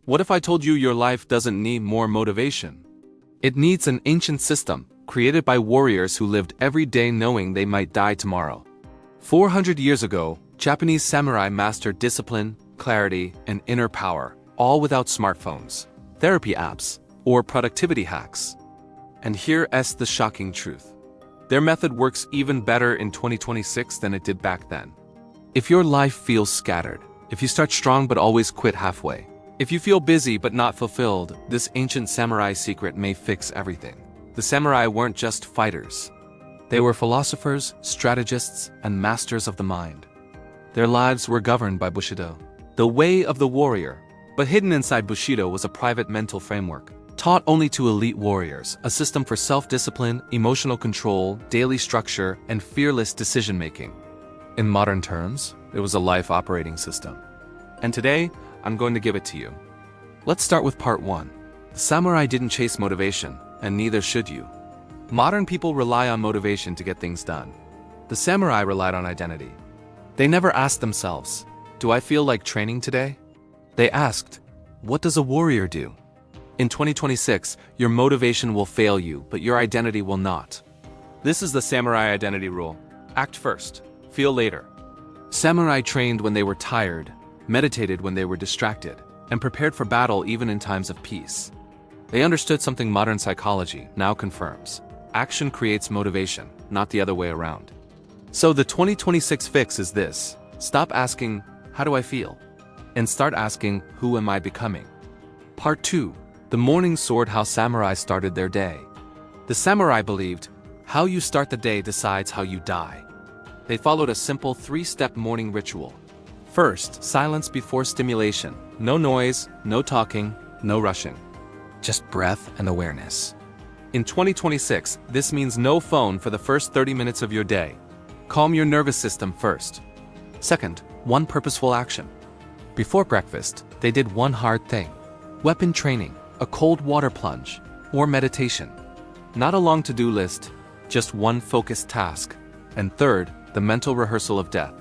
What if I told you your life doesn't need more motivation? It needs an ancient system, created by warriors who lived every day knowing they might die tomorrow. 400 years ago, Japanese samurai mastered discipline, clarity, and inner power, all without smartphones, therapy apps, or productivity hacks. And here's the shocking truth. Their method works even better in 2026 than it did back then. If your life feels scattered, if you start strong but always quit halfway, if you feel busy but not fulfilled, this ancient samurai secret may fix everything. The samurai weren't just fighters. They were philosophers, strategists, and masters of the mind. Their lives were governed by Bushido, the way of the warrior. But hidden inside Bushido was a private mental framework, taught only to elite warriors, a system for self-discipline, emotional control, daily structure, and fearless decision-making. In modern terms, it was a life operating system. And today, I'm going to give it to you. Let's start with part 1. The samurai didn't chase motivation, and neither should you. Modern people rely on motivation to get things done. The samurai relied on identity. They never asked themselves, "Do I feel like training today?" They asked, "What does a warrior do?" In 2026, your motivation will fail you, but your identity will not. This is the samurai identity rule. Act first, feel later. Samurai trained when they were tired, meditated when they were distracted, and prepared for battle even in times of peace. They understood something modern psychology now confirms. Action creates motivation, not the other way around. So the 2026 fix is this: stop asking, "How do I feel?" and start asking, "Who am I becoming?" Part 2. The Morning Sword: How Samurai Started Their Day. The samurai believed, how you start the day decides how you die. They followed a simple 3-step morning ritual. First, silence before stimulation. No noise, no talking, no rushing. Just breath and awareness. In 2026, this means no phone for the first 30 minutes of your day. Calm your nervous system first. Second, one purposeful action. Before breakfast, they did one hard thing. Weapon training, a cold water plunge, or meditation. Not a long to-do list, just one focused task. And third, the mental rehearsal of death.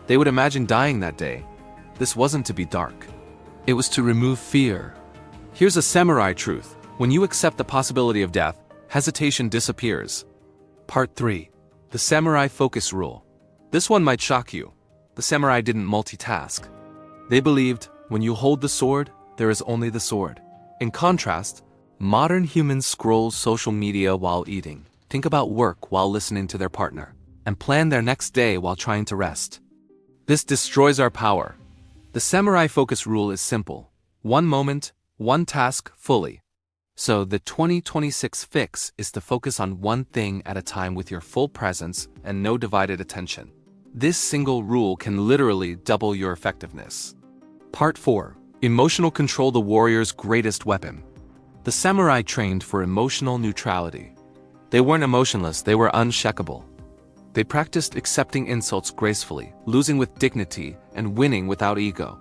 They would imagine dying that day. This wasn't to be dark. It was to remove fear. Here's a samurai truth. When you accept the possibility of death, hesitation disappears. Part 3. The Samurai Focus Rule. This one might shock you. The samurai didn't multitask. They believed, when you hold the sword, there is only the sword. In contrast, modern humans scroll social media while eating, think about work while listening to their partner, and plan their next day while trying to rest. This destroys our power. The samurai focus rule is simple. One moment, one task fully. So the 2026 fix is to focus on one thing at a time with your full presence and no divided attention. This single rule can literally double your effectiveness. Part 4. Emotional control: the warrior's greatest weapon. The samurai trained for emotional neutrality. They weren't emotionless, they were unshakable. They practiced accepting insults gracefully, losing with dignity, and winning without ego.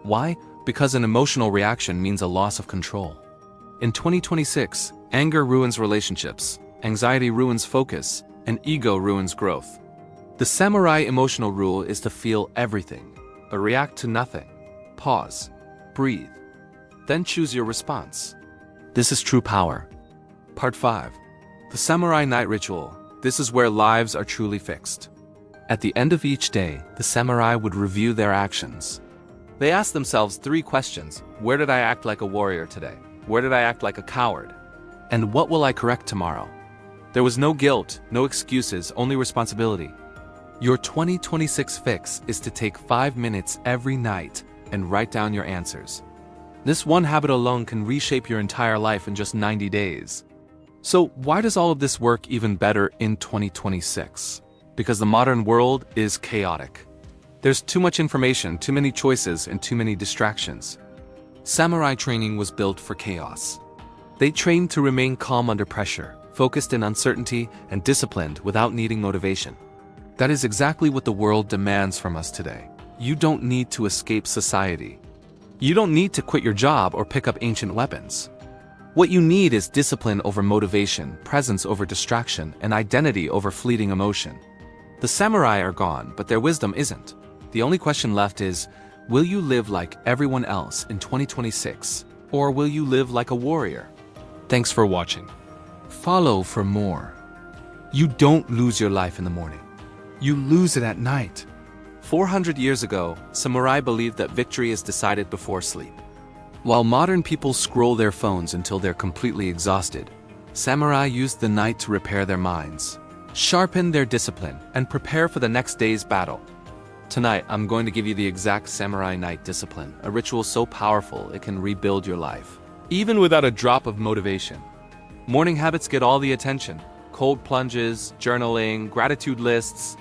Why? Because an emotional reaction means a loss of control. In 2026, anger ruins relationships, anxiety ruins focus, and ego ruins growth. The samurai emotional rule is to feel everything, but react to nothing. Pause, breathe, then choose your response. This is true power. Part 5. The Samurai Night Ritual. This is where lives are truly fixed. At the end of each day, the samurai would review their actions. They asked themselves 3 questions. Where did I act like a warrior today? Where did I act like a coward? And what will I correct tomorrow? There was no guilt, no excuses, only responsibility. Your 2026 fix is to take 5 minutes every night and write down your answers. This one habit alone can reshape your entire life in just 90 days. So why does all of this work even better in 2026? Because the modern world is chaotic. There's too much information, too many choices, and too many distractions. Samurai training was built for chaos. They trained to remain calm under pressure, focused in uncertainty, and disciplined without needing motivation. That is exactly what the world demands from us today. You don't need to escape society. You don't need to quit your job or pick up ancient weapons. What you need is discipline over motivation, presence over distraction, and identity over fleeting emotion. The samurai are gone, but their wisdom isn't. The only question left is, Will you live like everyone else in 2026? Or will you live like a warrior? Thanks for watching. Follow for more. You don't lose your life in the morning. You lose it at night. 400 years ago, samurai believed that victory is decided before sleep. While modern people scroll their phones until they're completely exhausted, samurai used the night to repair their minds, sharpen their discipline, and prepare for the next day's battle. Tonight, I'm going to give you the exact samurai night discipline, a ritual so powerful it can rebuild your life, even without a drop of motivation. Morning habits get all the attention. Cold plunges, journaling, gratitude lists.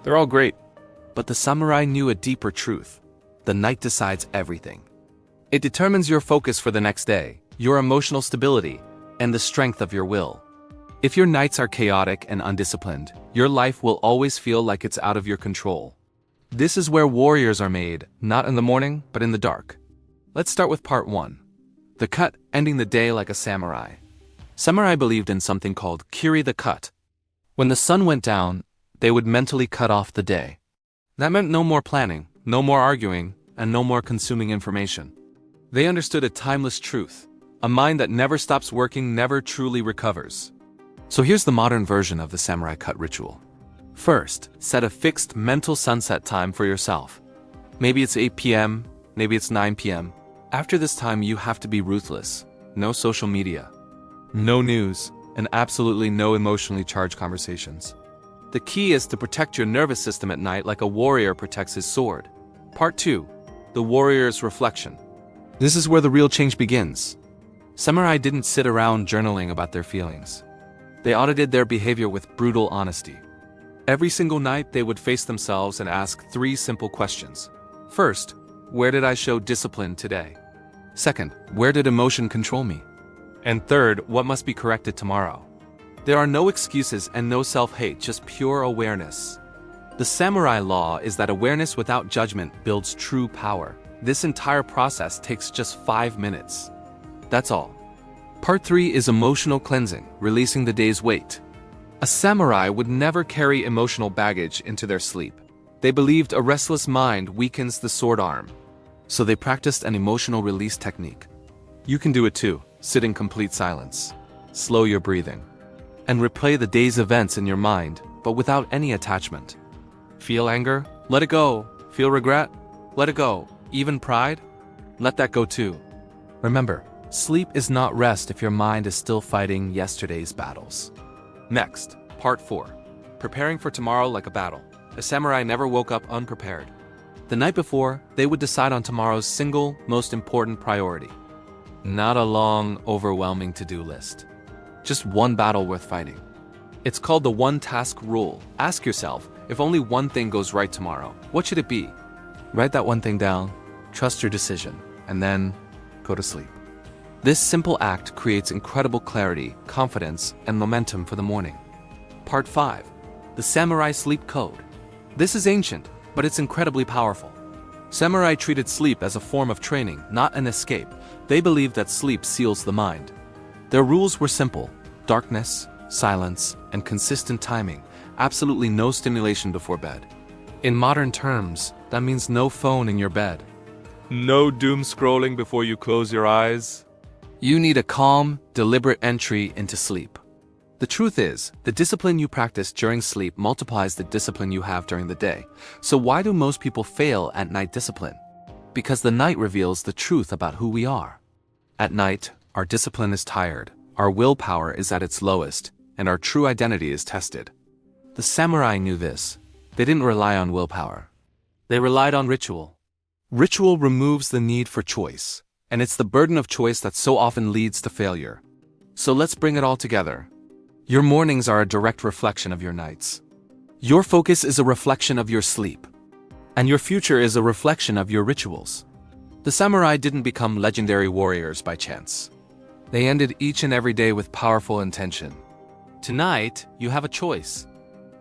They're all great. But the samurai knew a deeper truth. The night decides everything. It determines your focus for the next day, your emotional stability, and the strength of your will. If your nights are chaotic and undisciplined, your life will always feel like it's out of your control. This is where warriors are made, not in the morning, but in the dark. Let's start with part 1. The cut, ending the day like a samurai. Samurai believed in something called kiri the cut. When the sun went down, they would mentally cut off the day. That meant no more planning, no more arguing, and no more consuming information. They understood a timeless truth. A mind that never stops working never truly recovers. So here's the modern version of the samurai cut ritual. First, set a fixed mental sunset time for yourself. Maybe it's 8 p.m., maybe it's 9 p.m. After this time, you have to be ruthless. No social media, no news, and absolutely no emotionally charged conversations. The key is to protect your nervous system at night like a warrior protects his sword. Part 2. The warrior's reflection. This is where the real change begins. Samurai didn't sit around journaling about their feelings. They audited their behavior with brutal honesty. Every single night, they would face themselves and ask 3 simple questions. First, where did I show discipline today? Second, where did emotion control me? And third, what must be corrected tomorrow? There are no excuses and no self-hate, just pure awareness. The samurai law is that awareness without judgment builds true power. This entire process takes just 5 minutes. That's all. Part 3 is emotional cleansing, releasing the day's weight. A samurai would never carry emotional baggage into their sleep. They believed a restless mind weakens the sword arm. So they practiced an emotional release technique. You can do it too. Sit in complete silence. Slow your breathing. And replay the day's events in your mind, but without any attachment. Feel anger? Let it go. Feel regret? Let it go. Even pride? Let that go too. Remember, sleep is not rest if your mind is still fighting yesterday's battles. Next, part 4. Preparing for tomorrow like a battle. A samurai never woke up unprepared. The night before, they would decide on tomorrow's single, most important priority. Not a long, overwhelming to-do list. Just one battle worth fighting. It's called the one-task rule. Ask yourself, if only one thing goes right tomorrow, what should it be? Write that one thing down, trust your decision, and then go to sleep. This simple act creates incredible clarity, confidence, and momentum for the morning. Part 5. The Samurai Sleep Code. This is ancient, but it's incredibly powerful. Samurai treated sleep as a form of training, not an escape. They believed that sleep seals the mind. Their rules were simple: darkness, silence, and consistent timing. Absolutely no stimulation before bed. In modern terms, that means no phone in your bed. No doom scrolling before you close your eyes. You need a calm, deliberate entry into sleep. The truth is, the discipline you practice during sleep multiplies the discipline you have during the day. So why do most people fail at night discipline? Because the night reveals the truth about who we are. At night, our discipline is tired, our willpower is at its lowest, and our true identity is tested. The samurai knew this. They didn't rely on willpower. They relied on ritual. Ritual removes the need for choice, and it's the burden of choice that so often leads to failure. So let's bring it all together. Your mornings are a direct reflection of your nights. Your focus is a reflection of your sleep. And your future is a reflection of your rituals. The samurai didn't become legendary warriors by chance. They ended each and every day with powerful intention. Tonight, you have a choice.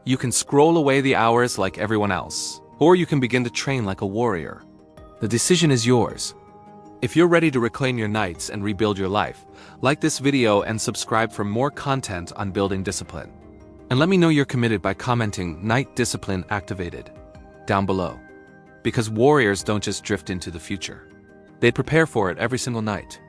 You can scroll away the hours like everyone else, or you can begin to train like a warrior. The decision is yours. If you're ready to reclaim your nights and rebuild your life, like this video and subscribe for more content on building discipline. And let me know you're committed by commenting "Night Discipline Activated" down below. because warriors don't just drift into the future. They prepare for it every single night.